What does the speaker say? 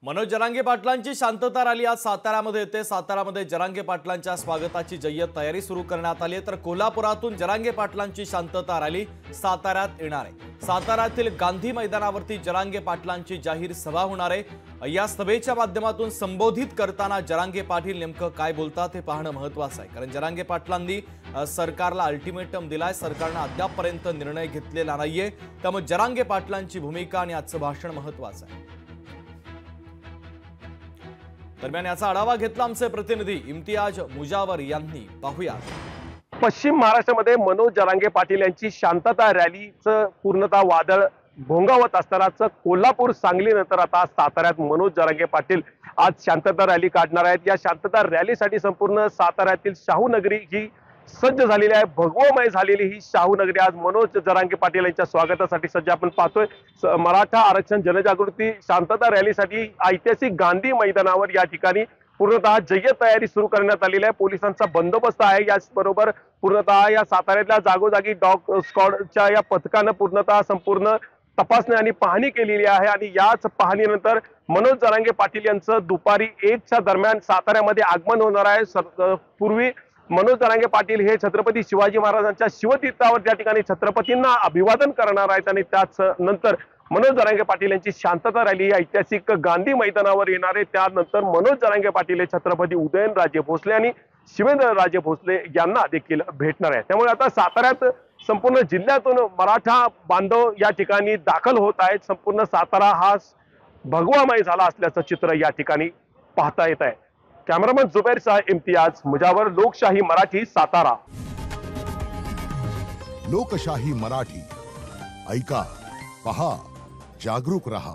मनोज जरांगे पाटलांची शांतता रॅली आज साताऱ्यामध्ये येते। साताऱ्यामध्ये जरांगे पाटलांच्या स्वागताची जय्यत तयारी सुरू करण्यात आली आहे, तर कोल्हापुरातून जरांगे पाटलांची शांतता रॅली साताऱ्यात येणार आहे। साताऱ्यातील गांधी मैदानावरती जरांगे पाटलांची जाहीर सभा होणार आहे। या सभेच्या माध्यमातून संबोधित करताना जरांगे पाटील नेमकं काय बोलतात हे पाहणं महत्त्वाचं आहे, कारण जरांगे पाटलांनी सरकारला अल्टिमेटम दिलाय। सरकारने अद्यापपर्यंत निर्णय घेतलेला नाहीये, त्यामुळे जरांगे पाटलांची भूमिका आणि आजचं भाषण महत्त्वाचं आहे। दरम्यान याचा आढावा घेतला आमचे प्रतिनिधी इम्तियाज मुजावर यांनी। पाहूया। पश्चिम महाराष्ट्रामध्ये मनोज जरांगे पाटील यांची शांतता रॅलीचं पूर्णतः वादळ भोंगावत असतानाच कोल्हापूर सांगली नंतर आता साताऱ्यात मनोज जरांगे पाटील आज शांतता रॅली काढणार आहेत। या शांतता रॅलीसाठी संपूर्ण साताऱ्यातील शाहू नगरी ही सज्ज झालेली आहे। भगवमय झालेली ही शाहू नगरी आज मनोज जरांगे पाटील यांच्या स्वागतासाठी सज्ज। आपण पाहतोय मराठा आरक्षण जनजागृती शांतता रॅलीसाठी ऐतिहासिक गांधी मैदानावर या ठिकाणी पूर्णतः जय्यत तयारी सुरू करण्यात आलेली आहे। पोलिसांचा बंदोबस्त आहे। याचबरोबर पूर्णतः या साताऱ्यातल्या जागोजागी डॉग स्क्वॉडच्या या पथकानं पूर्णतः संपूर्ण तपासणी आणि पाहणी केलेली आहे। आणि याच पाहणीनंतर मनोज जरांगे पाटील यांचं दुपारी 1च्या दरम्यान साताऱ्यामध्ये आगमन होणार आहे। पूर्वी मनोज जरांगे पाटील हे छत्रपती शिवाजी महाराजांच्या शिवतीर्थावर त्या ठिकाणी छत्रपतींना अभिवादन करणार आहेत आणि त्याच नंतर मनोज जरांगे पाटील यांची शांतता रॅली ऐतिहासिक गांधी मैदानावर येणार आहे। त्यानंतर मनोज जरांगे पाटील हे छत्रपती उदयनराजे भोसले आणि शिवेंद्रराजे भोसले यांना देखील भेटणार आहे। त्यामुळे आता साताऱ्यात संपूर्ण जिल्ह्यातून मराठा बांधव या ठिकाणी दाखल होत आहेत। संपूर्ण सातारा हा भगवामय झाला असल्याचं चित्र या ठिकाणी पाहता येत आहे। कॅमेरामन जुबैर शाह, इम्तियाज मुजावर, लोकशाही मराठी, सातारा। लोकशाही मराठी ऐका, पहा, जागरूक रहा।